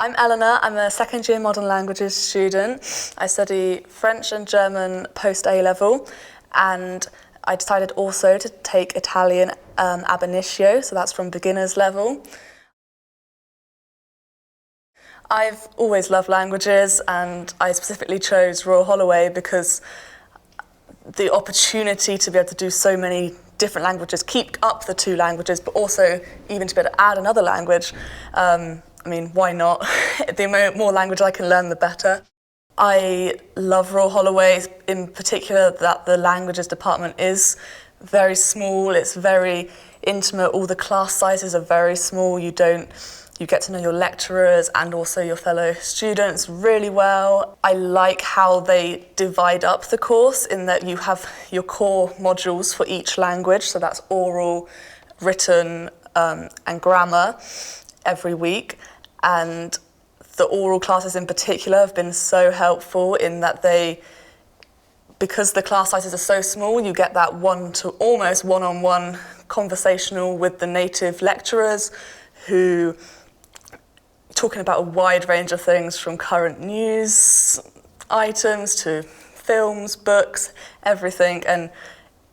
I'm Eleanor. I'm a second year modern languages student. I study French and German post A-level, and I decided also to take Italian ab initio, so that's from beginner's level. I've always loved languages, and I specifically chose Royal Holloway because the opportunity to be able to do so many different languages, keep up the two languages, but also even to be able to add another language. I mean, why not? The more language I can learn, the better. I love Royal Holloway, in particular that the languages department is very small, it's very intimate, all the class sizes are very small, you get to know your lecturers and also your fellow students really well. I like how they divide up the course in that you have your core modules for each language, so that's oral, written, and grammar every week. And the oral classes in particular have been so helpful in that because the class sizes are so small, you get that almost one-on-one conversational with the native lecturers who talking about a wide range of things from current news items to films, books, everything. And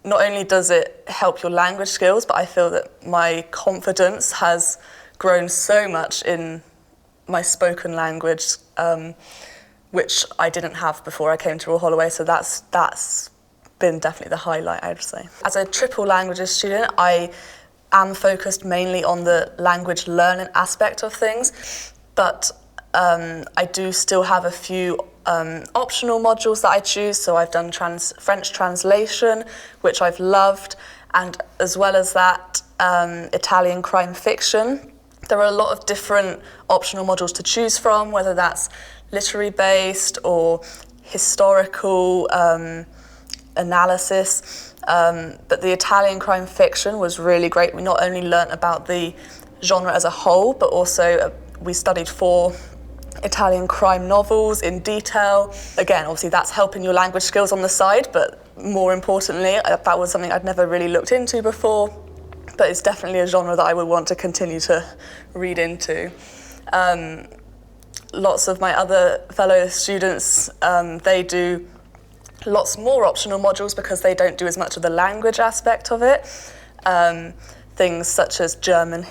not only does it help your language skills, but I feel that my confidence has grown so much in my spoken language, which I didn't have before I came to Royal Holloway, so that's been definitely the highlight, I would say. As a triple languages student, I am focused mainly on the language learning aspect of things, but I do still have a few optional modules that I choose. So I've done French translation, which I've loved, and as well as that, Italian crime fiction. There are a lot of different optional modules to choose from, whether that's literary based or historical analysis. But the Italian crime fiction was really great. We not only learnt about the genre as a whole, but also we studied 4 Italian crime novels in detail. Again, obviously that's helping your language skills on the side, but more importantly, that was something I'd never really looked into before, but it's definitely a genre that I would want to continue to read into. Lots of my other fellow students, they do lots more optional modules because they don't do as much of the language aspect of it. Things such as German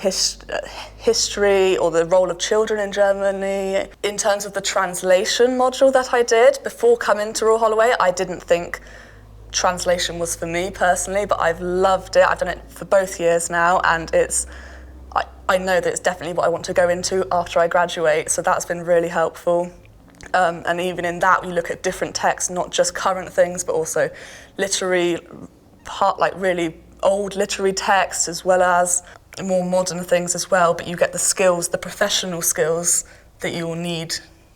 history or the role of children in Germany. In terms of the translation module that I did, before coming to Royal Holloway, I didn't think translation was for me personally, but I've loved it. I've done it for both years now, and I know that it's definitely what I want to go into after I graduate, so that's been really helpful. And even in that, we look at different texts, not just current things, but also literary, really old literary texts, as well as more modern things as well. But you get the skills, the professional skills that you will need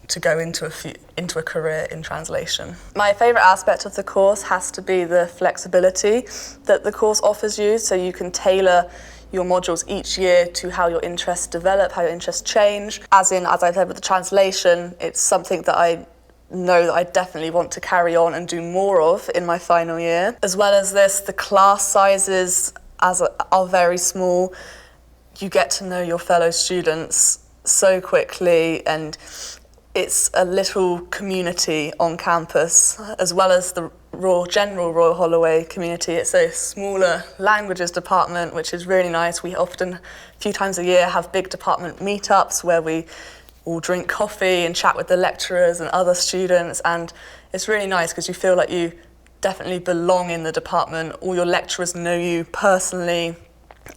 to go into a career in translation. My favourite aspect of the course has to be the flexibility that the course offers you, so you can tailor your modules each year to how your interests develop, how your interests change. As I said with the translation, it's something that I know that I definitely want to carry on and do more of in my final year. As well as this, the class sizes are very small. You get to know your fellow students so quickly, and it's a little community on campus, as well as the general Royal Holloway community. It's a smaller languages department, which is really nice. We often, a few times a year, have big department meetups where we all drink coffee and chat with the lecturers and other students, and it's really nice because you feel like you definitely belong in the department. All your lecturers know you personally,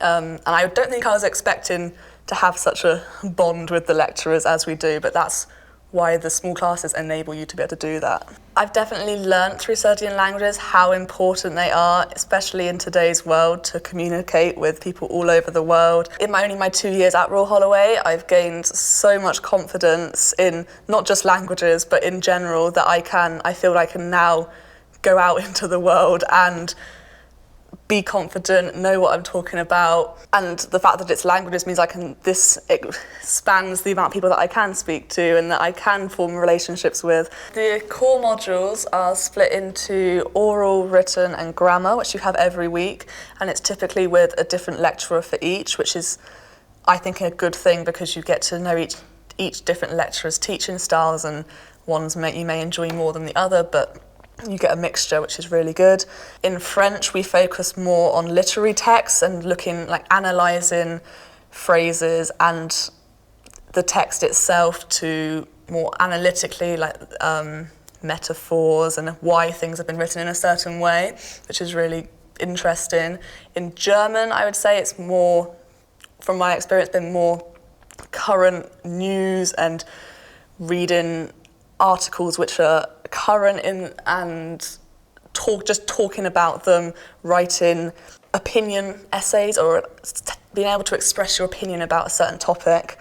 and I don't think I was expecting to have such a bond with the lecturers as we do, but that's why the small classes enable you to be able to do that. I've definitely learnt through studying languages how important they are, especially in today's world, to communicate with people all over the world. In only my 2 years at Royal Holloway, I've gained so much confidence in not just languages, but in general, that I feel I can now go out into the world and be confident, know what I'm talking about, and the fact that it's languages means this expands the amount of people that I can speak to and that I can form relationships with. The core modules are split into oral, written and grammar, which you have every week, and it's typically with a different lecturer for each, which is, I think, a good thing because you get to know each different lecturer's teaching styles, and you may enjoy more than the other, but you get a mixture, which is really good. In French, we focus more on literary texts and analysing phrases and the text itself to more analytically, metaphors and why things have been written in a certain way, which is really interesting. In German, I would say it's more, from my experience, been more current news and reading articles which are current and talking about them, writing opinion essays or being able to express your opinion about a certain topic,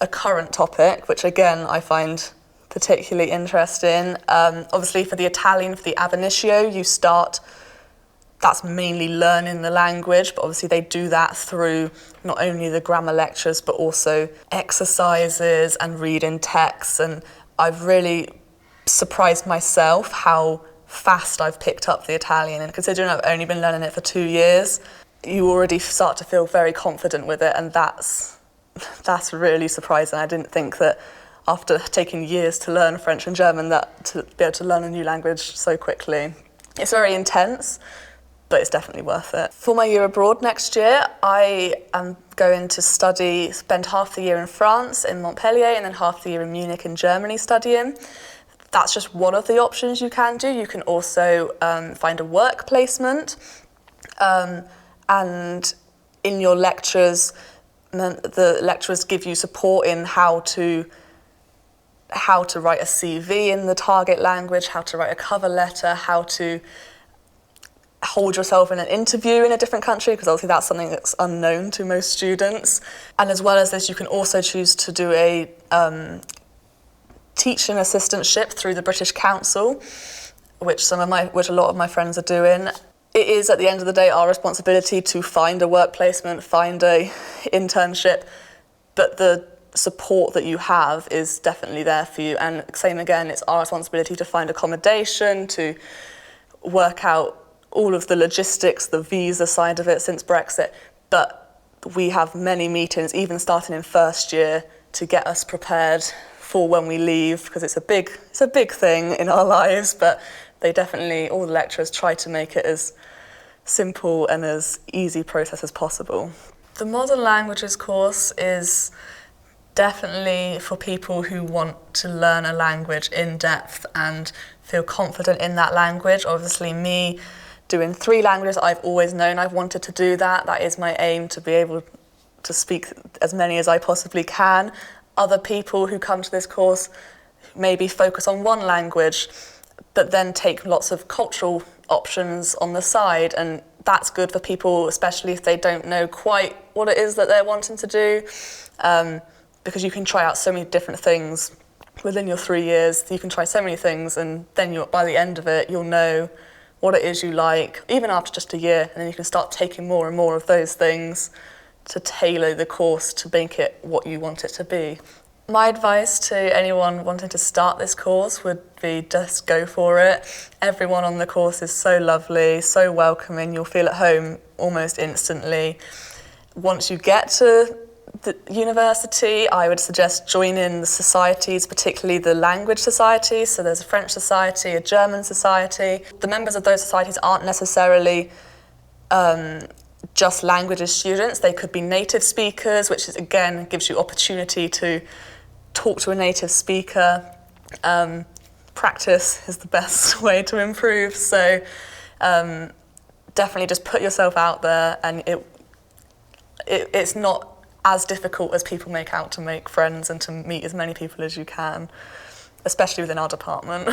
a current topic, which again I find particularly interesting. Obviously for the Italian, for the ab initio, that's mainly learning the language, but obviously they do that through not only the grammar lectures but also exercises and reading texts, and I've really surprised myself how fast I've picked up the Italian, and considering I've only been learning it for 2 years, you already start to feel very confident with it, and that's really surprising. I didn't think that after taking years to learn French and German that to be able to learn a new language so quickly. It's very intense, but it's definitely worth it. For my year abroad next year, I am going to spend half the year in France, in Montpellier, and then half the year in Munich in Germany studying. That's just one of the options you can do. You can also find a work placement, and in your lectures, the lecturers give you support in how to write a CV in the target language, how to write a cover letter, how to hold yourself in an interview in a different country, because obviously that's something that's unknown to most students. And as well as this, you can also choose to do a teaching assistantship through the British Council, which a lot of my friends are doing. It is, at the end of the day, our responsibility to find a work placement, find a internship, but the support that you have is definitely there for you. And same again, it's our responsibility to find accommodation, to work out all of the logistics, the visa side of it since Brexit. But we have many meetings, even starting in first year, to get us prepared for when we leave, because it's a big thing in our lives, but all the lecturers try to make it as simple and as easy process as possible. The Modern Languages course is definitely for people who want to learn a language in depth and feel confident in that language. Obviously me doing 3 languages, I've always known I've wanted to do that. That is my aim, to be able to speak as many as I possibly can. Other people who come to this course maybe focus on 1 language, but then take lots of cultural options on the side, and that's good for people, especially if they don't know quite what it is that they're wanting to do, because you can try out so many different things within your 3 years. You can try so many things, and then by the end of it, you'll know what it is you like, even after just a year, and then you can start taking more and more of those things to tailor the course to make it what you want it to be. My advice to anyone wanting to start this course would be just go for it. Everyone on the course is so lovely, so welcoming. You'll feel at home almost instantly. Once you get to the university, I would suggest joining the societies, particularly the language societies. So there's a French society, a German society. The members of those societies aren't necessarily just languages students. They could be native speakers, which is, again, gives you opportunity to talk to a native speaker. Practice is the best way to improve. So definitely just put yourself out there, and it's not as difficult as people make out to make friends and to meet as many people as you can, especially within our department.